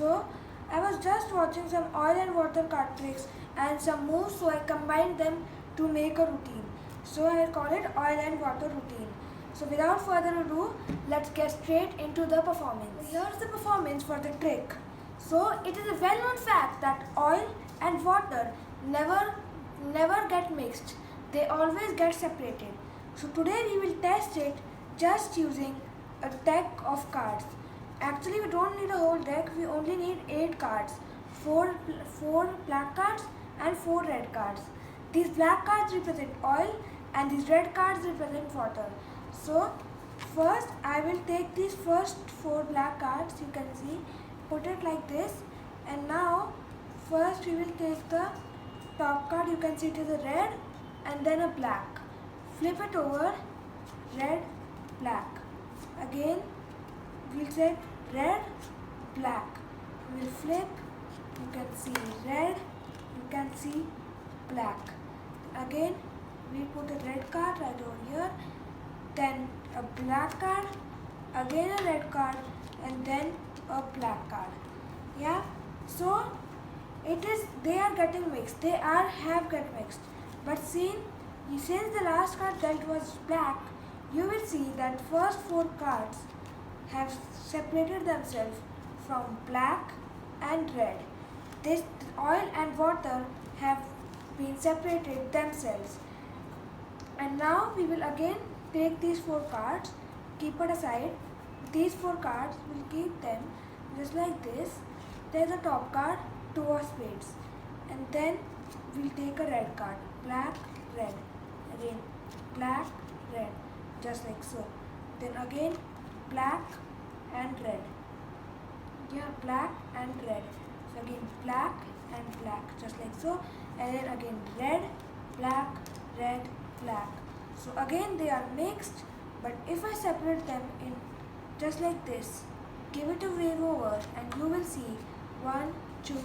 So I was just watching some oil and water card tricks and some moves, so I combined them to make a routine. So I call it oil and water routine. So without further ado, let's get straight into the performance. Here's the performance for the trick. So it is a well-known fact that oil and water never get mixed. They always get separated. So today we will test it just using a deck of cards. Actually, we don't need a whole deck. We only need 8 cards. 4 black cards and 4 red cards. These black cards represent oil and these red cards represent water. So first I will take these first 4 black cards, you can see, put it like this, and now first we will take the top card, you can see it is a red and then a black. Flip it over, red, black. Again we'll take red, black. We'll flip, you can see red, you can see black. Again we put a red card right over here, then a black card, again a red card, and then a black card. Yeah, so they are getting mixed, have get mixed, but since the last card dealt was black, you will see that first 4 cards have separated themselves from black and red. This oil and water have been separated themselves. And now we will again take these 4 cards, keep it aside. These 4 cards, we'll keep them just like this. There's a top card, 2 of spades. And then we'll take a red card, black, red. Again, black, red, just like so. Then again, black and red. Yeah, black and red. So again, black and black, just like so. And then again, red, black, red, black. So again they are mixed, but if I separate them in just like this, give it a wave over, and you will see 1, 2,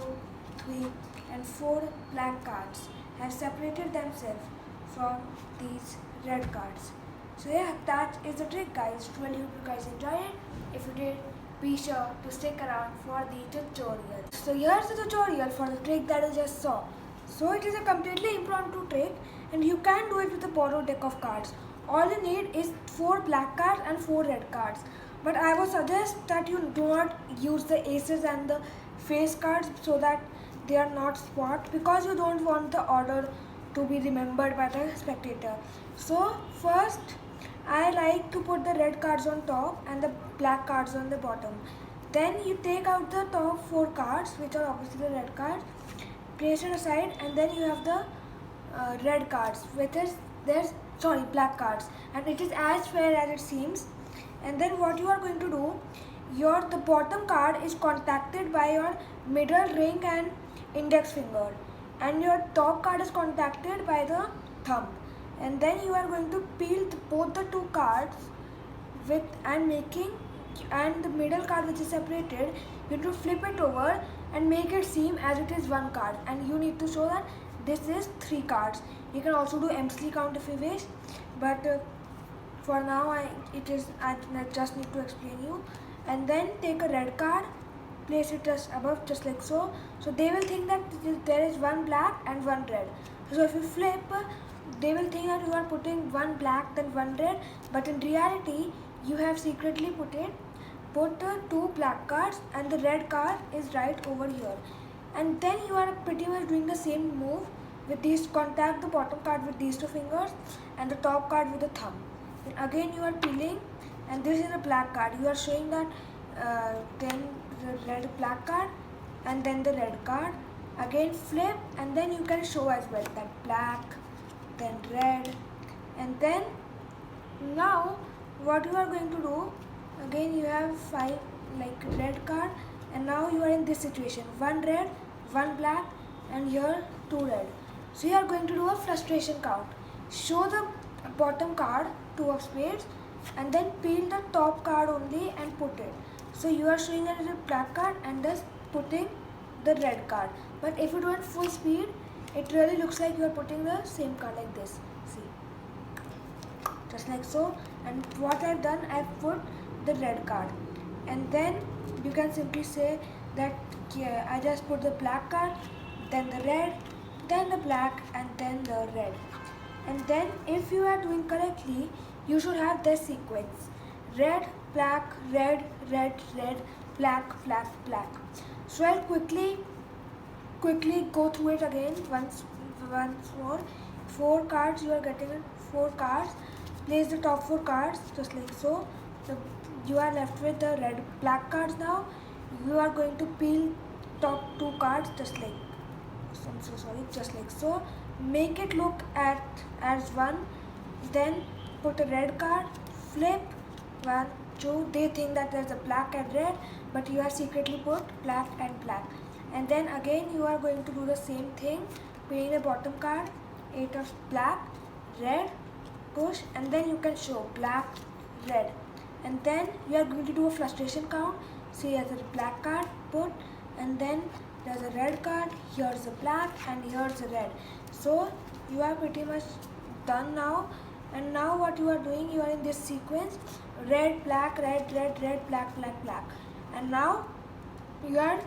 3 and 4 black cards have separated themselves from these red cards. So yeah, that is the trick, guys. Really hope you guys enjoyed it. If you did, be sure to stick around for the tutorial. So here's the tutorial for the trick that I just saw. So it is a completely impromptu trick and you can do it with a borrowed deck of cards. All you need is 4 black cards and 4 red cards. But I would suggest that you do not use the aces and the face cards so that they are not spot, because you don't want the order to be remembered by the spectator. So first I like to put the red cards on top and the black cards on the bottom. Then you take out the top 4 cards, which are obviously the red cards, place it aside, and then you have the red cards, which is black cards, and it is as fair as it seems. And then what you are going to do, the bottom card is contacted by your middle ring and index finger, and your top card is contacted by the thumb. And then you are going to peel both the 2 cards and the middle card, which is separated, you need to flip it over and make it seem as it is 1 card, and you need to show that this is 3 cards. You can also do empty count if you wish, but for now I just need to explain you. And then take a red card, place it just above, just like so. So they will think that there is 1 black and 1 red. So if you flip, they will think that you are putting 1 black then 1 red, but in reality you have secretly put the 2 black cards and the red card is right over here. And then you are pretty much doing the same move with these. Contact the bottom card with these 2 fingers and the top card with the thumb. Then again you are peeling, and this is a black card. You are showing that then the red black card and then the red card. Again flip, and then you can show as well that black, then red. And then now what you are going to do, again you have 5 like red card, and now you are in this situation, 1 red, 1 black, and here 2 red. So you are going to do a frustration count. Show the bottom card, 2 of spades, and then peel the top card only and put it. So you are showing that it is a black card and just putting the red card. But if you do it full speed, it really looks like you are putting the same card like this. See, just like so. And what I've done, I've put the red card, and then you can simply say that I just put the black card, then the red, then the black, and then the red. And then if you are doing correctly, you should have this sequence: red, black, red, red, red, black, black, black. So I'll quickly go through it again once more. 4 cards, you are getting it. 4 cards. Place the top 4 cards just like so. You are left with the red black cards now. You are going to peel top 2 cards just like, I'm so sorry, just like so. Make it look as one. Then put a red card. Flip 1, 2. They think that there's a black and red, but you have secretly put black and black. And then again you are going to do the same thing. Peel the bottom card. 8 of black, red, push, and then you can show black, red. And then you are going to do a frustration count. See, as a black card, put, and then there's a red card, here's a black, and here's a red. So you are pretty much done now. And now what you are doing, you are in this sequence: red, black, red, red, red, black, black, black. And now you are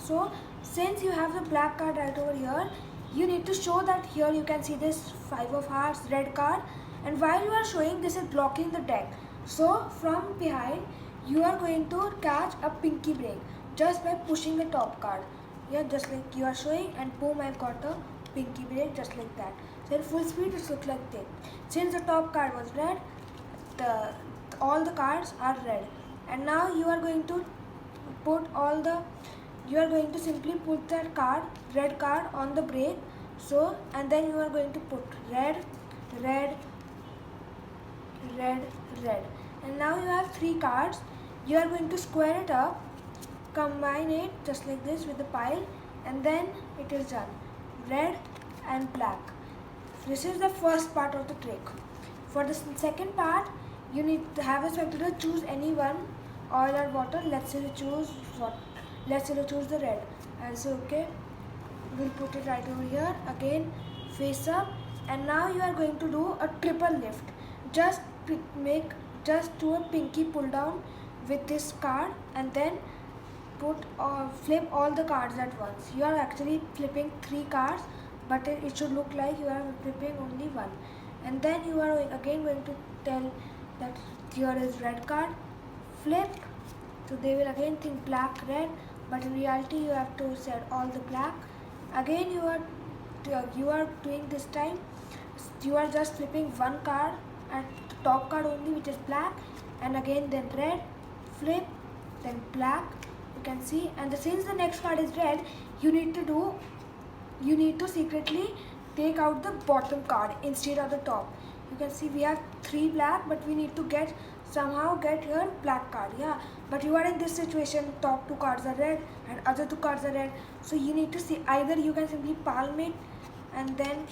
so since you have the black card right over here, you need to show that here you can see this 5 of hearts red card, and while you are showing, this is blocking the deck. So from behind you are going to catch a pinky break just by pushing the top card. Yeah, just like you are showing, and boom, I've got a pinky break just like that. So in full speed it looks like this. Since the top card was red, all the cards are red. And now you are going to simply put that red card on the break. So, and then you are going to put red, red, red, red. And now you have 3 cards. You are going to square it up, combine it just like this with the pile, and then it is done. Red and black. This is the first part of the trick. For the second part, you need to have a spectator choose any one, oil or water. Let's say you choose what? Let's say you choose the red. I'll say okay. We'll put it right over here. Again, face up, and now you are going to do a triple lift. Just do a pinky pull down with this card, and then flip all the cards at once. You are actually flipping 3 cards, but it should look like you are flipping only 1. And then you are again going to tell that here is red card. Flip. So they will again think black, red, but in reality you have to set all the black. Again you are doing this time. You are just flipping 1 card at the top card only, which is black, and again then red. Flip, then black. You can see, and since the next card is red, you need to secretly take out the bottom card instead of the top. You can see we have 3 black, but we need to somehow get here black card. Yeah, but you are in this situation, top 2 cards are red and other 2 cards are red. So you need to see, either you can simply palm it and then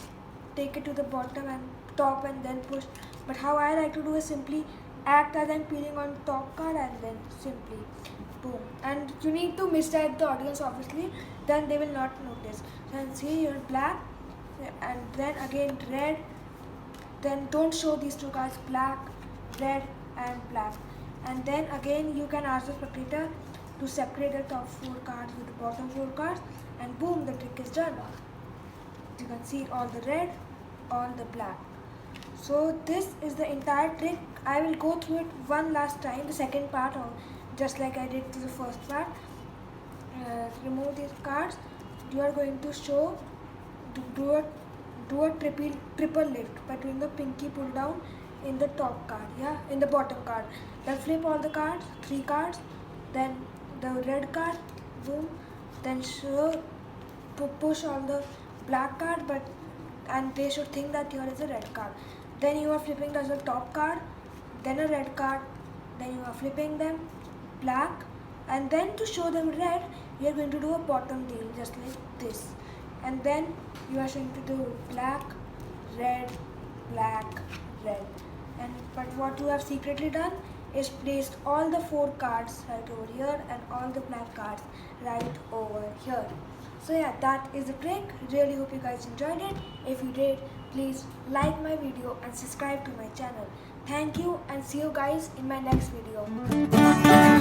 take it to the bottom and top and then push. But how I like to do is simply act as I'm peeling on top card and then simply boom. And you need to misguide the audience obviously, then they will not notice. So see, you're black, and then again red, then don't show these 2 cards, black, red and black. And then again you can ask the spectator to separate the top 4 cards with the bottom 4 cards, and boom, the trick is done. You can see all the red, all the black. So this is the entire trick. I will go through it one last time, the second part, just like I did to the first part. Remove these cards. You are going to do a triple lift by doing the pinky pull down in the top card, in the bottom card. Then flip all the cards, 3 cards, then the red card, boom, then push all the black card, and they should think that here is a red card. Then you are flipping the top card, then a red card, then you are flipping them black, and then to show them red, you are going to do a bottom deal just like this. And then you are going to do black, red, black, red. But what you have secretly done is placed all the 4 cards right over here and all the black cards right over here. So yeah, that is the trick. Really hope you guys enjoyed it. If you did, please like my video and subscribe to my channel. Thank you, and see you guys in my next video.